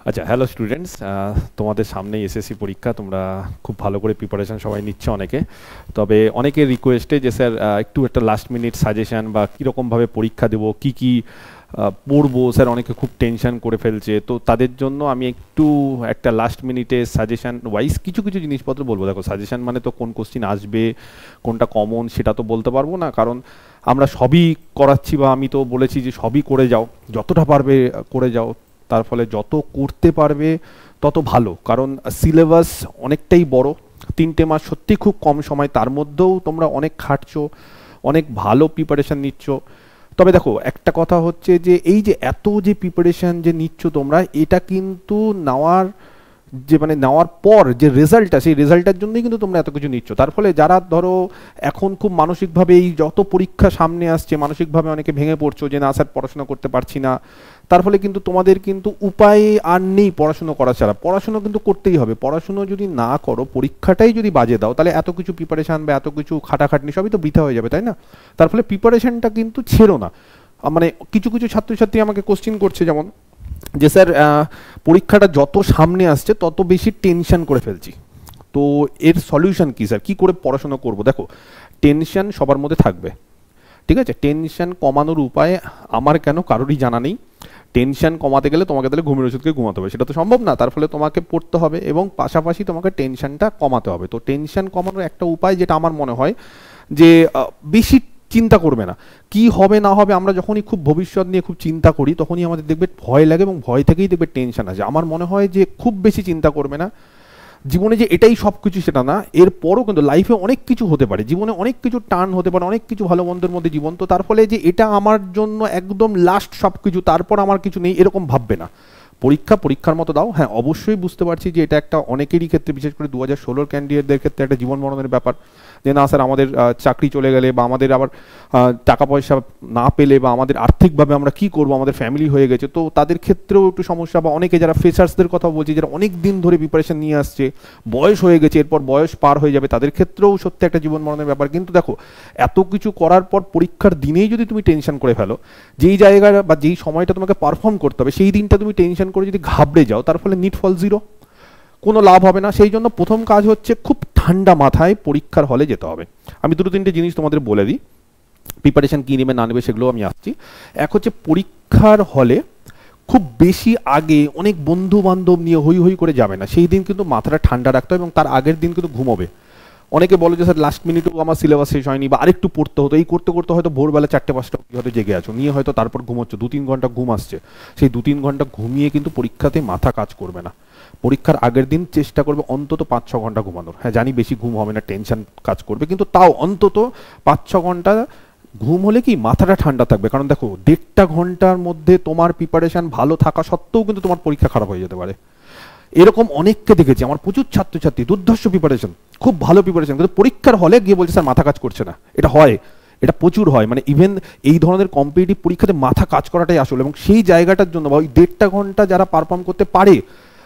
আচ্ছা, hello students. তোমাদের সামনেই এসএসসি পরীক্ষা। তোমরা খুব ভালো করে প্রিপারেশন সবাই নিচ্ছ অনেকে। তবে অনেকের রিকোয়েস্টে যে স্যার একটু একটা লাস্ট মিনিট সাজেশন বা কীরকমভাবে পরীক্ষা দেবো, কী পড়বো স্যার, অনেকে খুব টেনশন করে ফেলছে। তো তাদের জন্য আমি একটু একটা লাস্ট মিনিটে সাজেশন ওয়াইজ কিছু কিছু জিনিসপত্র বলবো। দেখো, সাজেশন মানে তো কোন কোশ্চিন আসবে, কোনটা কমন সেটা তো বলতে পারবো না, কারণ আমরা সবই করাচ্ছি, বা আমি তো বলেছি যে সবই করে যাও, যতটা পারবে করে যাও। তার ফলে যত করতে পারবে তত ভালো, কারণ সিলেবাস অনেকটাই বড়। 3টে মাস সত্যি খুব কম সময়, তার মধ্যেও তোমরা অনেক খাটছো, অনেক ভালো প্রিপারেশান নিচ্ছ। তবে দেখো, একটা কথা হচ্ছে যে এই যে এত যে প্রিপারেশান যে নিচ্ছ তোমরা, এটা কিন্তু নেওয়ার যে মানে নেওয়ার পর যে রেজাল্টটা, সেই রেজাল্টটার জন্যই কিন্তু তোমরা এত কিছু নিচ্ছ। তার ফলে যারা ধরো এখন খুব মানসিকভাবে এই যত পরীক্ষা সামনে আসছে, মানসিকভাবে অনেকে ভেঙে পড়ছো যে না স্যার পড়াশোনা করতে পারছি না, তার ফলে কিন্তু তোমাদের কিন্তু উপায় আর নেই পড়াশুনো করা ছাড়া। পড়াশুনো কিন্তু করতেই হবে। পড়াশুনো যদি না করো, পরীক্ষাটাই যদি বাজে দাও, তাহলে এত কিছু প্রিপারেশান বা এত কিছু খাটাখাটনি সবই তো বৃথা হয়ে যাবে, তাই না? তার ফলে প্রিপারেশানটা কিন্তু ছেড়ো না। মানে কিছু কিছু ছাত্রছাত্রী আমাকে কোশ্চিন করছে, যেমন যে স্যার পরীক্ষাটা যত সামনে আসছে তত বেশি টেনশন করে ফেলছি, তো এর সলিউশন কী স্যার, কী করে পড়াশোনা করব? দেখো, টেনশন সবার মধ্যে থাকবে, ঠিক আছে? টেনশন কমানোর উপায় আমার কেন কারোরই জানা নেই। টেনশন কমাতে গেলে তোমাকে তাহলে ঘুমের ওষুধকে ঘুমাতে হবে, সেটা তো সম্ভব না। তার ফলে তোমাকে পড়তে হবে এবং পাশাপাশি তোমাকে টেনশনটা কমাতে হবে। তো টেনশন কমানোর একটা উপায় যেটা আমার মনে হয় যে বেশি চিন্তা করবে না কি হবে না হবে। আমরা যখনই খুব ভবিষ্যৎ নিয়ে খুব চিন্তা করি, তখনই আমাদের দেখবে ভয় লাগে, এবং ভয় থেকেই দেখবে টেনশন আসে। আমার মনে হয় যে খুব বেশি চিন্তা করবে না। জীবনে যে এটাই সব কিছু সেটা না, এরপরও কিন্তু লাইফে অনেক কিছু হতে পারে, জীবনে অনেক কিছু টার্ন হতে পারে, অনেক কিছু ভালো মন্দের মধ্যে জীবন। তো তার ফলে যে এটা আমার জন্য একদম লাস্ট সব কিছু, তারপর আমার কিছু নেই, এরকম ভাববে না। পরীক্ষার মতো দাও। হ্যাঁ, অবশ্যই বুঝতে পারছি যে এটা একটা অনেকেরই ক্ষেত্রে, বিশেষ করে 2016 ক্যান্ডিডেটদের ক্ষেত্রে একটা জীবন মরণের ব্যাপার, যে না স্যার আমাদের চাকরি চলে গেলে, বা আমাদের আবার টাকা পয়সা না পেলে, বা আমাদের আর্থিকভাবে আমরা কি করব, আমাদের ফ্যামিলি হয়ে গেছে, তো তাদের ক্ষেত্রেও একটু সমস্যা। বা অনেকে যারা ফ্রেশার্সদের কথা বলছি, যারা অনেক দিন ধরে প্রিপারেশন নিয়ে আসছে, বয়স হয়ে গেছে, এরপর বয়স পার হয়ে যাবে, তাদের ক্ষেত্রেও সত্যি একটা জীবন মরণের ব্যাপার। কিন্তু দেখো, এত কিছু করার পর পরীক্ষার দিনেই যদি তুমি টেনশন করে ফেলো, যেই জায়গায় বা যেই সময়টা তোমাকে পারফর্ম করতে হবে, সেই দিনটা তুমি টেনশন করে যদি ঘাবড়ে যাও, তার ফলে নিট ফল জিরো, কোনো লাভ হবে না। সেই জন্য প্রথম কাজ হচ্ছে খুব ঠান্ডা মাথায় পরীক্ষার হলে যেতে হবে। আমি দুটো তিনটে জিনিস তোমাদের বলে দিই, প্রিপারেশন কী নেবে না নেবে সেগুলো আমি আসছি। এক হচ্ছে, পরীক্ষার হলে খুব বেশি আগে অনেক বন্ধু বান্ধব নিয়ে হই হই করে যাবে না। সেই দিন কিন্তু মাথাটা ঠান্ডা রাখতে হবে, এবং তার আগের দিন কিন্তু ঘুমোবে। অনেকে বলে যে স্যার লাস্ট মিনিটেও আমার সিলেবাস শেষ হয়নি, বা আরেকটু পড়তে হতো, এই করতে করতে হয়তো ভোরবেলা 4টে 5টা হয়তো জেগে আছো, নিয়ে হয়তো তারপর ঘুমোচ্ছ, 2-3 ঘন্টা ঘুম আসছে। সেই 2-3 ঘন্টা ঘুমিয়ে কিন্তু পরীক্ষাতে মাথা কাজ করবে না। পরীক্ষার আগের দিন চেষ্টা করবে অন্তত 5-6 ঘন্টা ঘুমানোর। হ্যাঁ জানি বেশি ঘুম হবে না, টেনশন কাজ করবে, কিন্তু তাও অন্তত 5-6 ঘন্টা ঘুম হলে কি মাথাটা ঠান্ডা থাকবে। কারণ দেখো, 1.5 ঘন্টার মধ্যে তোমার প্রিপারেশন ভালো থাকা সত্ত্বেও কিন্তু তোমার পরীক্ষা খারাপ হয়ে যেতে পারে। এরকম অনেককে দেখেছি, আমার প্রচুর ছাত্রছাত্রী দুর্ধর্ষ প্রিপারেশন, খুব ভালো প্রিপারেশন, কিন্তু পরীক্ষার হলে গিয়ে বলছে স্যার মাথা কাজ করছে না। এটা হয়, এটা প্রচুর হয়। মানে ইভেন এই ধরনের কম্পিটিটিভ পরীক্ষাতে মাথা কাজ করাটাই আসলে, এবং সেই জায়গাটার জন্য বা ওই 1.5 ঘন্টা যারা পারফর্ম করতে পারে,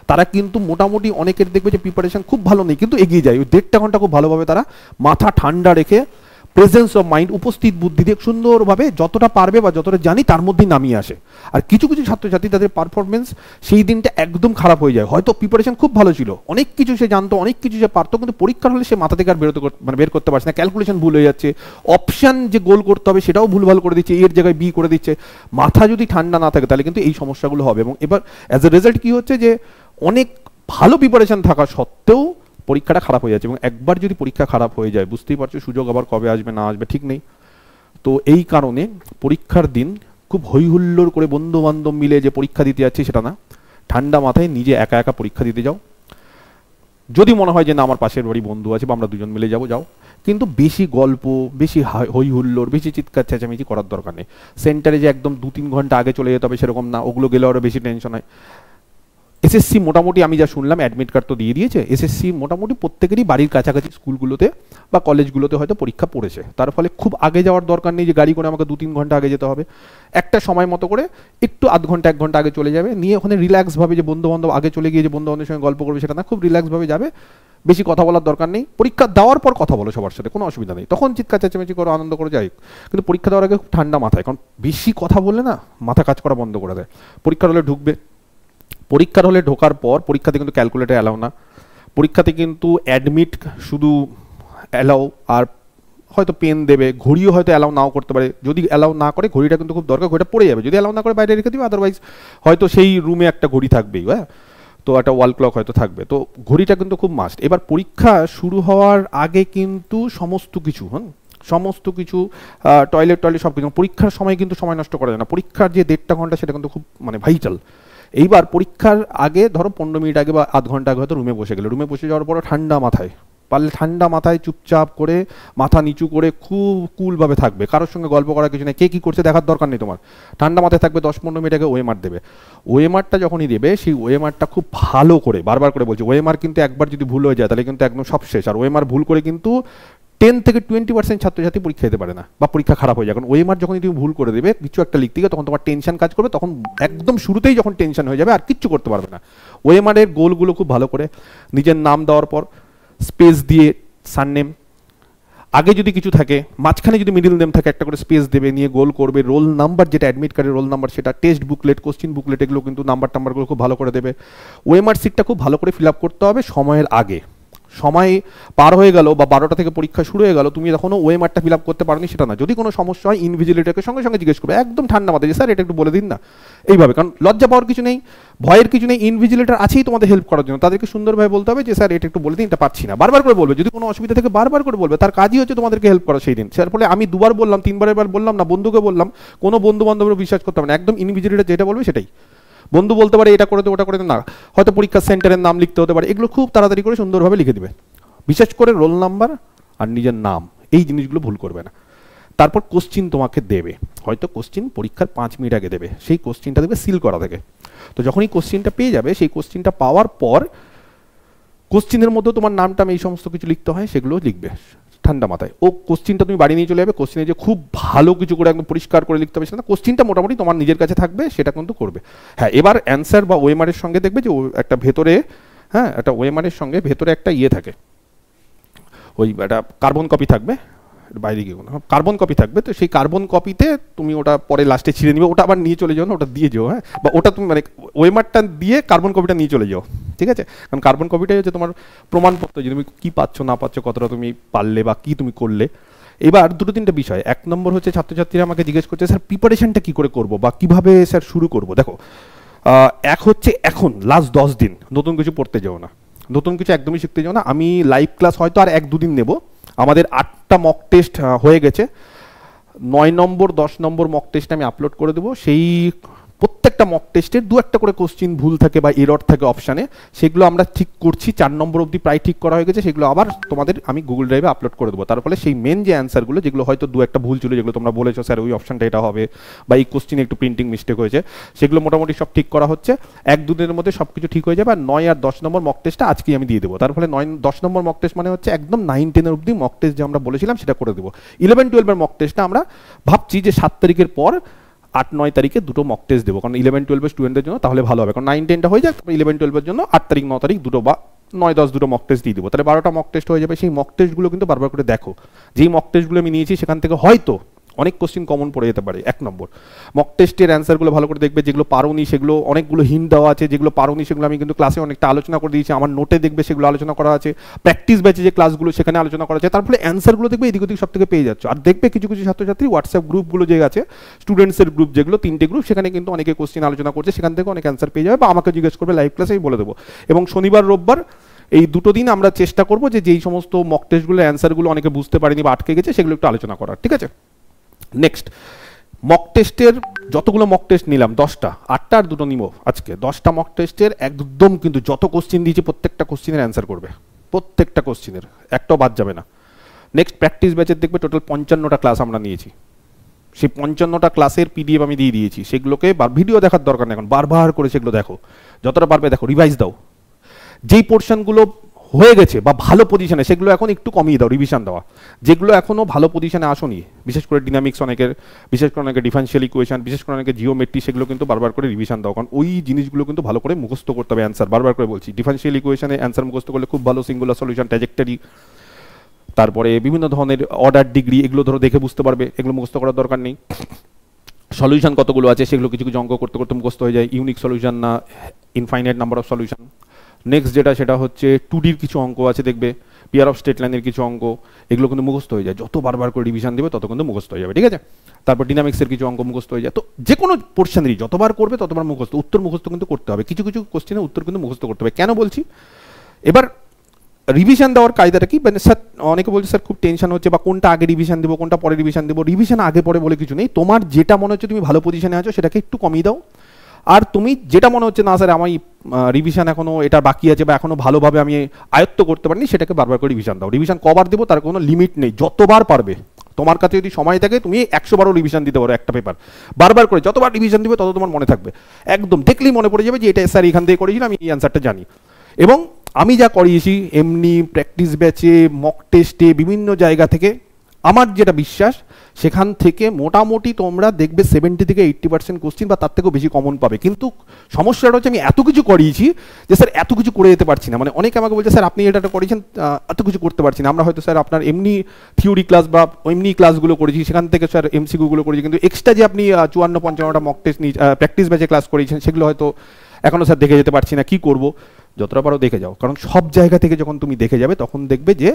তারা কিন্তু মোটামুটি অনেকের দেখবে যে প্রিপারেশন খুব ভালো নেই, কিন্তু এগিয়ে যায়। ওই 1.5 ঘন্টা খুব ভালোভাবে তারা মাথা ঠান্ডা রেখে, প্রেজেন্স অফ মাইন্ড, উপস্থিত বুদ্ধি দিয়ে সুন্দরভাবে যতটা পারবে বা যতটা জানি তার মধ্যেই নামিয়ে আসে। আর কিছু কিছু ছাত্রছাত্রী, তাদের পারফরমেন্স সেই দিনটা একদম খারাপ হয়ে যায়। হয়তো প্রিপারেশন খুব ভালো ছিল, অনেক কিছু সে জানতো, অনেক কিছু সে পারতো, কিন্তু পরীক্ষার হলে সে মাথা থেকে আর বের করতে পারছে না। ক্যালকুলেশন ভুল হয়ে যাচ্ছে, অপশান যে গোল করতে হবে সেটাও ভুলভাল করে দিচ্ছে, এর জায়গায় বি করে দিচ্ছে। মাথা যদি ঠান্ডা না থাকে, তাহলে কিন্তু এই সমস্যাগুলো হবে। এবং এবার অ্যাজ এ রেজাল্ট কী হচ্ছে, যে অনেক ভালো প্রিপারেশন থাকা সত্ত্বেও পরীক্ষাটা খারাপ হয়ে যাচ্ছে। এবং একবার যদি পরীক্ষা খারাপ হয়ে যায়, বুঝতেই পারছো সুযোগ আবার কবে আসবে না আসবে ঠিক নেই। তো এই কারণে পরীক্ষার দিন খুব হই হুল্লোড় করে বন্ধু বান্ধব মিলে যে পরীক্ষা দিতে যাচ্ছি সেটা না, ঠান্ডা মাথায় নিজে একা একা পরীক্ষা দিতে যাও। যদি মনে হয় যে না আমার পাশের বাড়ি বন্ধু আছে, বা আমরা দুজন মিলে যাবো, যাও। কিন্তু বেশি গল্প, বেশি হই হুল্লোড়, বেশি চিৎকার চেঁচামেচি করার দরকার নেই। সেন্টারে যে একদম 2-3 ঘন্টা আগে চলে যেতে হবে সেরকম না, ওগুলো গেলে আরও বেশি টেনশন হয়। এসএসসি মোটামুটি আমি যা শুনলাম অ্যাডমিট কার্ড তো দিয়ে দিয়েছে, এসএসসি মোটামুটি প্রত্যেকেরই বাড়ির কাছাকাছি স্কুলগুলোতে বা কলেজগুলোতে হয়তো পরীক্ষা পড়েছে। তার ফলে খুব আগে যাওয়ার দরকার নেই যে গাড়ি করে আমাকে 2-3 ঘন্টা আগে যেতে হবে। একটা সময় মতো করে একটু আধ ঘন্টা 1 ঘন্টা আগে চলে যাবে, নিয়ে ওখানে রিল্যাক্সভাবে, যে বন্ধু বান্ধব আগে চলে গিয়ে যে বন্ধু বান্ধবের সঙ্গে গল্প করবে সেটা না, খুব রিল্যাক্সভাবে যাবে। বেশি কথা বলার দরকার নেই। পরীক্ষা দেওয়ার পর কথা বলো সবার সাথে, কোনো অসুবিধা নেই, তখন চিৎকার চেঁচামেচি করো, আনন্দ করে যাই। কিন্তু পরীক্ষা দেওয়ার আগে খুব ঠান্ডা মাথায়, কারণ বেশি কথা বললে না মাথা কাজ করা বন্ধ করে দেয়। পরীক্ষার হলে ঢুকবে, পরীক্ষার হলে ঢোকার পর পরীক্ষাতে কিন্তু ক্যালকুলেটর অ্যালাউ না, পরীক্ষাতে কিন্তু অ্যাডমিট শুধু অ্যালাউ, আর হয়তো পেন দেবে, ঘড়িও হয়তো অ্যালাউ নাও করতে পারে। যদি অ্যালাউ না করে ঘড়িটা কিন্তু খুব দরকার, ঘড়িটা পড়ে যাবে। যদি অ্যালাউ না করে বাইরে রেখে দিবে, আদারওয়াইজ হয়তো সেই রুমে একটা ঘড়ি থাকবেই, হ্যাঁ, তো একটা ওয়াল ক্লক হয়তো থাকবে, তো ঘড়িটা কিন্তু খুব মাস্ট। এবার পরীক্ষা শুরু হওয়ার আগে কিন্তু সমস্ত কিছু সমস্ত কিছু টয়লেট সব কিছু, পরীক্ষার সময় কিন্তু সময় নষ্ট করা যায় না। পরীক্ষার যে 1.5 ঘন্টা সেটা কিন্তু খুব মানে ভাইটাল। এইবার পরীক্ষার আগে ধরো 15 মিনিট আগে বা আধ ঘন্টা আগে হয়তো রুমে বসে গেলে, রুমে বসে যাওয়ার পর ঠান্ডা মাথায়, পারলে ঠান্ডা মাথায় চুপচাপ করে মাথা নিচু করে খুব কুলভাবে থাকবে, কারোর সঙ্গে গল্প করার কিছু নেই, কে কী করছে দেখার দরকার নেই তোমার। ঠান্ডা মাথায় থাকবে, 10-15 মিনিট আগে ওএমআর দেবে। ওএমআরটা যখনই দেবে সেই ওএমআরটা খুব ভালো করে, বারবার করে বলছি, ওএমআর কিন্তু একবার যদি ভুল হয়ে যায় তাহলে কিন্তু একদম সব শেষ। আর ওএমআর ভুল করে কিন্তু 10 থেকে 20% ছাত্রছাত্রী পরীক্ষা দিতে পারে না, বা পরীক্ষা খারাপ হয়ে যায়। কারণ ওএমআর যখন তুমি ভুল করে দেবে কিছু একটা লিখতে গিয়ে, তখন তোমার টেনশন কাজ করবে, তখন একদম শুরুতেই যখন টেনশন হয়ে যাবে আর কিচ্ছু করতে পারবে না। ওএমআর এর গোলগুলো খুব ভালো করে নিজের নাম দেওয়ার পর স্পেস দিয়ে সারনেম, আগে যদি কিছু থাকে, মাঝখানে যদি মিডল নেম থাকে একটা করে স্পেস দেবে, নিয়ে গোল করবে। রোল নাম্বার, যেটা অ্যাডমিট কার্ডের রোল নাম্বার, সেটা টেস্ট বুকলেট, কোশ্চিন বুকলেট, এগুলো কিন্তু নাম্বারগুলো খুব ভালো করে দেবে। ওএমআর সিটটা খুব ভালো করে ফিল আপ করতে হবে সময়ের আগে। সময় পার হয়ে গেল বা 12টা থেকে পরীক্ষা শুরু হয়ে গেল, তুমি এখনো ওএমআরটা ফিল আপ করতে পারোনি সেটা না। যদি কোনো সমস্যা হয় ইনভিজিলেটরকে সঙ্গে সঙ্গে জিজ্ঞেস করবে, একদম ঠান্ডা মাথায়, যে স্যার এটা একটু বলে দিন না, এইভাবে। কারণ লজ্জা পাওয়ার কিছু নেই, ভয়ের কিছু নেই, ইনভিজিলেটর আছেই তোমাদের হেল্প করার জন্য। তাদেরকে সুন্দরভাবে বলতে হবে যে স্যার এটা একটু বলে দিন, এটা পারছি না, বারবার করে বলবে। যদি কোনো অসুবিধা থেকে বারবার করে বলবে, তার কাজই হচ্ছে তোমাদেরকে হেল্প করা সেই দিন। স্যার ফলে আমি 2বার বললাম, 3বার বললাম না, বন্ধুকে বললাম, কোনো বন্ধু বান্ধবের বিশ্বাস করতে হবে না, একদম ইনভিজিলেটর যেটা বলবে সেটাই। বন্ধু বলতে পারে এটা করে দে, ওটা করে দে, না হয়তো পরীক্ষার সেন্টারের নাম লিখতে হতে পারে, এগুলো খুব তাড়াতাড়ি করে সুন্দরভাবে লিখে দিবে। বিশেষ করে রোল নাম্বার আর নিজের নাম, এই জিনিসগুলো ভুল করবে না। তারপর কোশ্চিন তোমাকে দেবে, হয়তো কোশ্চিন পরীক্ষার 5 মিনিট আগে দেবে, সেই কোশ্চিনটা দেবে সিল করা থাকে। তো যখনই কোশ্চিনটা পেয়ে যাবে, সেই কোশ্চিনটা পাওয়ার পর কোশ্চিনের মধ্যে তোমার নামটা এই সমস্ত কিছু লিখতে হয়, সেগুলো লিখবে ঠান্ডা মাথায়। ও কোশ্চিনটা তুমি বাড়ি নিয়ে চলে যাবে, কোশ্চিনে যে খুব ভালো কিছু করে একদম পরিষ্কার করে লিখতে হবে সেটা না, কোশ্চিনটা মোটামুটি তোমার নিজের কাছে থাকবে, সেটা কিন্তু করবে। হ্যাঁ, এবার অ্যান্সার বা ওএমআর এর সঙ্গে দেখবে যে একটা ভেতরে, হ্যাঁ, একটা ওএমআর এর সঙ্গে ভেতরে একটা ইয়ে থাকে, ওই একটা কার্বন কপি থাকবে, বাইরে গিয়ে কার্বন কপি থাকবে। তো সেই কার্বন কপিতে তুমি ওটা পরে লাস্টে ছিঁড়ে নিবে, ওটা আবার নিয়ে চলে যাও না, ওটা দিয়ে যাও, হ্যাঁ, বা ওটা তুমি মানে ওয়েমারটা দিয়ে কার্বন কপিটা নিয়ে চলে যাও, ঠিক আছে? কারণ কার্বন কপিটাই হচ্ছে তোমার প্রমাণপত্র যে তুমি কী পাচ্ছ না পাচ্ছ, কতটা তুমি পারলে বা কী তুমি করলে। এবার 2-3টে বিষয়। 1 নম্বর হচ্ছে ছাত্রছাত্রীরা আমাকে জিজ্ঞেস করছে স্যার প্রিপারেশনটা কী করে করবো বা কীভাবে স্যার শুরু করবো। দেখো, এক হচ্ছে এখন লাস্ট 10 দিন নতুন কিছু পড়তে যাও না, নতুন কিছু একদমই শিখতে যাও না। আমি লাইভ ক্লাস হয়তো আর 1-2 দিন নেব। আমাদের 8টা মক টেস্ট হয়ে গেছে, 9 নম্বর 10 নম্বর মক টেস্ট আমি আপলোড করে দেবো। সেই প্রত্যেকটা মক টেস্টের 2-1টা করে কোশ্চিন ভুল থাকে বা এরর থাকে অপশানে, সেগুলো আমরা ঠিক করছি। 4 নম্বর অবধি প্রায় ঠিক করা হয়ে গেছে, সেগুলো আবার তোমাদের আমি গুগল ড্রাইভে আপলোড করে দেবো। তার ফলে সেই মেন যে অ্যান্সারগুলো, যেগুলো হয়তো 2-1টা ভুল ছিল, যেগুলো তোমরা বলেছো স্যার ওই অপশানটা এটা হবে বা এই কোশ্চিনে একটু প্রিন্টিং মিস্টেক হয়েছে, সেগুলো মোটামুটি সব ঠিক করা হচ্ছে। 1-2 দিনের মধ্যে সব কিছু ঠিক হয়ে যাবে। আর 9 আর 10 নম্বর মক টেস্টটা আজকেই আমি দিয়ে দেবো। তার ফলে 9-10 নম্বর মক টেস্ট মানে হচ্ছে একদম 9-10 অবধি মক টেস্ট যে আমরা বলেছিলাম সেটা করে দেবো। 11-12 মক টেস্টটা আমরা ভাবছি যে 7 তারিখের পর 8-9 তারিখে 2টো মক টেস্ট দেবো, কারণ 11-12 স্টুডেন্টদের জন্য তাহলে ভালো হবে। কারণ 9-10টা হয়ে যাক, 11-12 জন্য 8 তারিখ 9 তারিখ 2টো বা 9-10 2টো মক টেস্ট দিয়ে দেবো। তাহলে 12টা মক টেস্ট হয়ে যাবে। সেই মক টেস্টগুলো কিন্তু বারবার করে দেখো, যেই মক টেস্টগুলো আমি নিয়েছি সেখান থেকে হয়তো অনেক কোশ্চিন কমন পড়ে যেতে পারে। 1 নম্বর মক টেস্টের অ্যান্সারগুলো ভালো করে দেখবে, যেগুলো পারোনি সেগুলো অনেকগুলো হিন্ট দেওয়া আছে, যেগুলো পারোনি সেগুলো আমি কিন্তু ক্লাসে অনেকটা আলোচনা করে দিয়েছি, আমার নোটে দেখবে সেগুলো আলোচনা করা আছে, প্র্যাকটিস ব্যাচে যে ক্লাসগুলো সেখানে আলোচনা করা আছে। তার ফলে অ্যান্সারগুলো দেখবে এদিক ওদিক সব থেকে পেয়ে যাচ্ছ। আর দেখবে কিছু কিছু ছাত্রছাত্রী হোয়াটসঅ্যাপ গ্রুপগুলো যে আছে, স্টুডেন্টসের গ্রুপ যেগুলো 3টে গ্রুপ, সেখানে কিন্তু অনেকে কোশ্চিন আলোচনা করছে, সেখান থেকে অনেক অ্যান্সার পেয়ে যাবে বা আমাকে জিজ্ঞেস করবে লাইভ ক্লাসে, আমি বলে দেবো। এবং শনিবার রোববার এই 2টো দিন আমরা চেষ্টা করবো যে যেই সমস্ত মক টেস্টগুলো অ্যান্সারগুলো অনেকে বুঝতে পারেনি বা আটকে গেছে সেগুলো একটু আলোচনা করার, ঠিক আছে? নেক্সট, মক টেস্টের যতগুলো মক টেস্ট নিলাম 10টা, 8টা আর 2টো নিব আজকে। 10টা মক টেস্টের একদম কিন্তু যত কোশ্চিন দিয়েছি প্রত্যেকটা কোশ্চিনের অ্যান্সার করবে, প্রত্যেকটা কোশ্চিনের, একটাও বাদ যাবে না। নেক্সট প্র্যাকটিস ব্যাচের দেখবে টোটাল 55টা ক্লাস আমরা নিয়েছি, সেই 55টা ক্লাসের পিডিএফ আমি দিয়ে দিয়েছি। সেগুলোকে ভিডিও দেখার দরকার নেই, এখন বারবার করে সেগুলো দেখো, যতটা পারবে দেখো, রিভাইজ দাও। যেই পোর্শনগুলো হয়ে গেছে বা ভালো পজিশনে সেগুলো এখন একটু কমিয়ে দাও, রিভিশন দেওয়া। যেগুলো এখনও ভালো পজিশনে আসনি, বিশেষ করে ডিনামিক্স অনেকের, বিশেষ করে অনেকে ডিফারেনশিয়াল ইকুয়েশন, বিশেষ করে অনেকে জিওমেট্রি, সেগুলো কিন্তু বারবার করে রিভিশন দাও। কারণ ওই জিনিসগুলো কিন্তু ভালো করে মুখস্থ করতে হবে অ্যান্সার। বারবার করে বলছি, ডিফারেনশিয়াল ইকুয়েশনে অ্যান্সার মুখস্থ করলে খুব ভালো, সিঙ্গুলার সলিউশন, ট্র্যাজেক্টরি, তারপরে বিভিন্ন ধরনের অর্ডার ডিগ্রি, এগুলো ধরো দেখে বুঝতে পারবে, এগুলো মুখস্থ করার দরকার নেই। সলিউশন কতগুলো আছে সেগুলো কিছু কিছু অঙ্ক করতে করতে মুখস্থ হয়ে যায়, ইউনিক সলিউশন না infinite number of solution. Next যেটা সেটা হচ্ছে 2Dর কিছু অঙ্ক আছে দেখবে, পেয়ার অফ স্ট্রেট লাইনের কিছু অঙ্ক, এগুলো কিন্তু মুখস্থ হয়ে যায়, যত বারবার করে রিভিশন দেবে তত কিন্তু মুখস্থ হয়ে যাবে, ঠিক আছে। তারপর ডিনামিক্সের কিছু অঙ্ক মুখস্থ হয়ে যায়। তো যে কোনো পোর্শনেরই যতবার করবে ততবার মুখস্থ, উত্তর মুখস্থ কিন্তু করতে হবে, কিছু কিছু কোশ্চেনের উত্তর কিন্তু মুখস্থ করতে হবে। কেন বলছি, এবার রিভিশন দেওয়ার কায়দাটা কি, মানে স্যার অনেকে বলছে স্যার খুব টেনশন হচ্ছে বা কোনটা আগে রিভিশন দেবো কোনটা পরে রিভিশন দেবো। রিভিশন আগে পরে বলে কিছু নেই, তোমার যেটা মনে হচ্ছে তুমি ভালো পজিশনে আছো সেটাকে একটু কমিয়ে দাও, আর তুমি যেটা মনে হচ্ছে না স্যার আমি রিভিশন এখনও এটা বাকি আছে বা এখনও ভালোভাবে আমি আয়ত্ত করতে পারিনি, সেটাকে বারবার করে রিভিশন দাও। রিভিশন কবার দেবো তার কোনো লিমিট নেই, যতবার পারবে। তোমার কাছে যদি সময় থাকে তুমি 100বারও রিভিশন দিতে পারো একটা পেপার, বারবার করে যতবার রিভিশন দিবে তত তোমার মনে থাকবে, একদম দেখলেই মনে পড়ে যাবে যে এটা স্যার এখান থেকে করেছিলাম, আমি এই অ্যান্সারটা জানি। এবং আমি যা করিয়েছি এমনি প্র্যাকটিস ব্যাচে, মক টেস্টে, বিভিন্ন জায়গা থেকে, আমার যেটা বিশ্বাস সেখান থেকে মোটামুটি তোমরা দেখবে 70 থেকে 80% কোশ্চিন বা তার থেকেও বেশি কমন পাবে। কিন্তু সমস্যাটা হচ্ছে আমি এত কিছু করিয়েছি যে স্যার এত কিছু করে যেতে পারছি না, মানে অনেকে আমাকে বলছে স্যার আপনি এটা করেছেন এত কিছু করতে পারছি না। আমরা হয়তো স্যার আপনার এমনি থিওরি ক্লাস বা এমনি ক্লাসগুলো করেছি, সেখান থেকে স্যার এমসিকিউগুলো করেছি, কিন্তু এক্সট্রা যে আপনি 54-55টা মক টেস্ট প্র্যাকটিস ব্যাচে ক্লাস করিয়েছেন সেগুলো হয়তো এখনও স্যার দেখে যেতে পারছি না। কি করব, যতটা পারো দেখে যাও, কারণ সব জায়গা থেকে যখন তুমি দেখে যাবে তখন দেখবে যে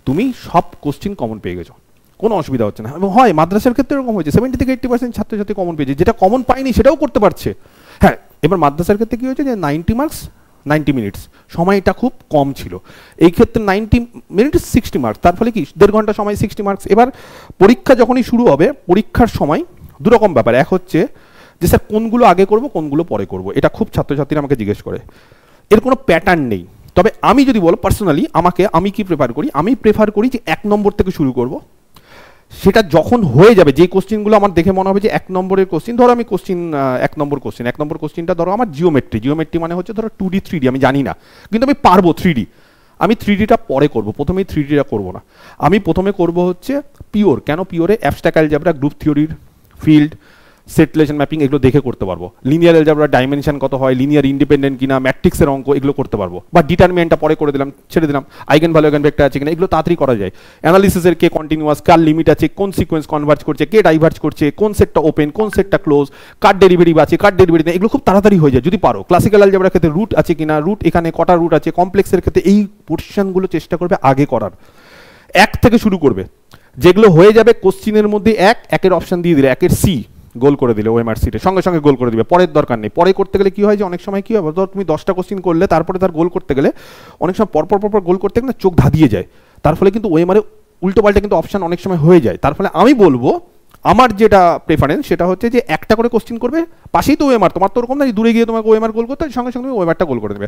তুমি সব কোশ্চিন কমন পেয়ে গেছো, কোনো অসুবিধা হচ্ছে না। এবং হয় মাদ্রাসার ক্ষেত্রে এরকম হয়েছে 70 থেকে 80% ছাত্রছাত্রী কমন পেয়েছে, যেটা কমন পায়নি সেটাও করতে পারছে। হ্যাঁ, এবার মাদ্রাসার ক্ষেত্রে কী হয়েছে যে 90 মার্কস 90 মিনিটস, সময়টা খুব কম ছিল। এই ক্ষেত্রে 90 মিনিটস 60 মার্কস, তার ফলে কি 1.5 ঘন্টা সময় 60 মার্কস। এবার পরীক্ষা যখনই শুরু হবে, পরীক্ষার সময় দুরকম ব্যাপার, এক হচ্ছে যে স্যার কোনগুলো আগে করব কোনগুলো পরে করব, এটা খুব ছাত্রছাত্রীরা আমাকে জিজ্ঞেস করে। এর কোনো প্যাটার্ন নেই, তবে আমি যদি বলো পার্সোনালি আমি কি প্রেফার করি, আমি প্রেফার করি যে 1 নম্বর থেকে শুরু করব। সেটা যখন হয়ে যাবে, যেই কোশ্চিনগুলো আমার দেখে মনে হবে যে 1 নম্বরের কোশ্চিন, ধরো আমি কোশ্চিন 1 নম্বর কোশ্চিনটা ধরো আমার জিওমেট্রি মানে হচ্ছে ধরো 2D 3D আমি জানি না, কিন্তু আমি পারবো 3D, আমি 3Dটা পরে করব, প্রথমেই 3Dটা করব না। আমি প্রথমে করব হচ্ছে পিওর। কেন পিওরে? অ্যাবস্ট্রাক্ট অ্যালজেব্রা, গ্রুপ থিওরির ফিল্ড, সেট রিলেশন ম্যাপিং এগুলো দেখে করতে পারবো। লিনিয়ার অ্যালজেব্রা ডাইমেনশন কত হয়, লিনিয়ার ইন্ডিপেন্ডেন্ট কিনা, ম্যাট্রিক্সের অঙ্ক এগুলো করতে পারবো। বা ডিটারমিনেন্টটা পরে করে দিলাম, ছেড়ে দিলাম। আইগেন ভ্যালু আইগেন ভেক্টর আছে কিনা এগুলো তাড়াতাড়ি করা যায়। অ্যানালিসিসের কে কন্টিনিউয়াস, কার লিমিট আছে, কোন সিকোয়েন্স কনভার্জ করছে, কে ডাইভার্জ করছে, কোন সেটটা ওপেন, কোন সেটটা ক্লোজ, কার ডেরিভেটিভ আছে, কার ডেরিভেটিভ নেই, এগুলো খুব তাড়াতাড়ি হয়ে যায় যদি পারো। ক্লাসিক্যাল অ্যালজেব্রার ক্ষেত্রে রুট আছে কিনা, রুট এখানে কটা রুট আছে, কমপ্লেক্সের ক্ষেত্রে এই পোর্শনগুলো চেষ্টা করবে আগে করার। 1 থেকে শুরু করবে, যেগুলো হয়ে যাবে কোশ্চিনের মধ্যে 1-1 অপশন দিয়ে দিলে 1 সি গোল করে দিলে ওএমআর সিটে সঙ্গে সঙ্গে গোল করে দিবে, পরের দরকার নেই। পরে করতে গেলে কি হয় যে অনেক সময় কি হবে, ধর তুমি 10টা কোশ্চিন করলে তারপরে তার গোল করতে গেলে অনেক সময় পরপর গোল করতে গেলে চোখ ধাঁধিয়ে যায়, তার ফলে কিন্তু ওএমআরে উল্টো পাল্টা কিন্তু অপশন অনেক সময় হয়ে যায়। তার ফলে আমি বলবো আমার যেটা প্রেফারেন্স সেটা হচ্ছে যে একটা করে কোশ্চিন করবে, পাশেই তো ওএমআর, তোমার তো ওরকম না দূরে গিয়ে তোমাকে ওএমআর গোল করতে, সঙ্গে সঙ্গে তুমি ওএমআরটা গোল করে দেবে।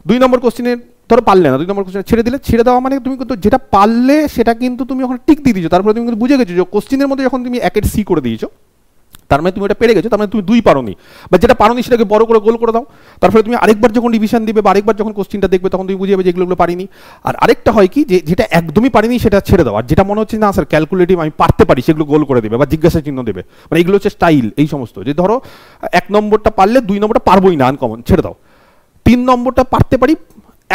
2 নম্বর কোশ্চিনের ধরো পারলে না, 2 নম্বর কোশ্চিন ছেড়ে দেওয়া মানে তুমি কিন্তু যেটা পারলে সেটা কিন্তু তুমি ওখানে টিক দিয়ে দিয়েছো, তারপরে তুমি কিন্তু বুঝে গেছো যে কোশ্চিনের মধ্যে যখন তুমি 1 সি করে দিয়েছো তার মানে তুমি ওটা পেরে গেছো, তার মানে তুমি 2 পারোনি, বা যেটা পারোনি সেটাকে বড় করে গোল করে দাও। তারপরে তুমি আরেকবার যখন রিভিশন দিবে বা আরেকবার যখন কোশ্চিনটা দেখবে তখন তুমি বুঝে যাবে যে এগুলো পারিনি। আর আরেকটা হয় কি যে যেটা একদমই পারিনি সেটা ছেড়ে দাও, আর যেটা মনে হচ্ছে না স্যার ক্যালকুলেটিভ আমি পারতে পারি সেগুলো গোল করে দেবে বা জিজ্ঞাসা চিহ্ন দেবে। মানে এগুলো হচ্ছে স্টাইল। এই সমস্ত যে ধরো 1 নম্বরটা পারলে 2 নম্বরটা পারবোই না, আনকমন, ছেড়ে দাও। 3 নম্বরটা পারতে পারি,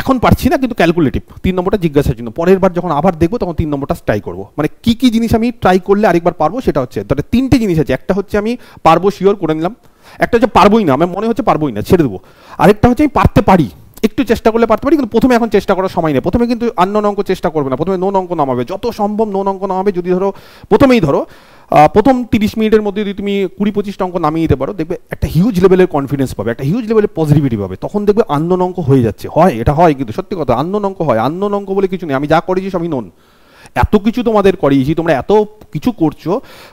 এখন পারছি না কিন্তু ক্যালকুলেটিভ, 3 নম্বরটা জিজ্ঞাসা চিহ্ন, পরের বার যখন আবার দেখবো তখন 3 নম্বরটা ট্রাই করবো। মানে কি কি জিনিস আমি ট্রাই করলে আরেকবার পারবো সেটা হচ্ছে ধরো 3টে জিনিস আছে, একটা হচ্ছে আমি পারবো শিওর করে নিলাম, একটা হচ্ছে পারবোই না, আমার মনে হচ্ছে পারবোই না ছেড়ে দেবো, আরেকটা হচ্ছে আমি পারতে পারি, একটু চেষ্টা করলে পারতে পারি, কিন্তু প্রথমে এখন চেষ্টা করার সময় নেই। প্রথমে কিন্তু আননোন অঙ্ক চেষ্টা করবে না, প্রথমে নোন অঙ্ক নামাবে, যত সম্ভব নোন অঙ্ক নামাবে। যদি ধরো প্রথমেই ধরো প্রথম 30 মিনিটের মধ্যে যদি তুমি 20-25টা অঙ্ক নামিয়ে দিতে পারো, দেখবে একটা হিউজ লেভেলের কনফিডেন্স পাবে, একটা হিউজ লেভেলের পজিটিভিটি পাবে, তখন দেখবে আননোন অঙ্ক হয়ে যাচ্ছে। হয় এটা হয়, কিন্তু সত্যি কথা আননোন অঙ্ক হয়। আননোন অঙ্ক বলে কিছু নেই, আমি যা করেছি সবই নোন। এত কিছু তোমাদের করিয়েছি, তোমরা এত কিছু করছো,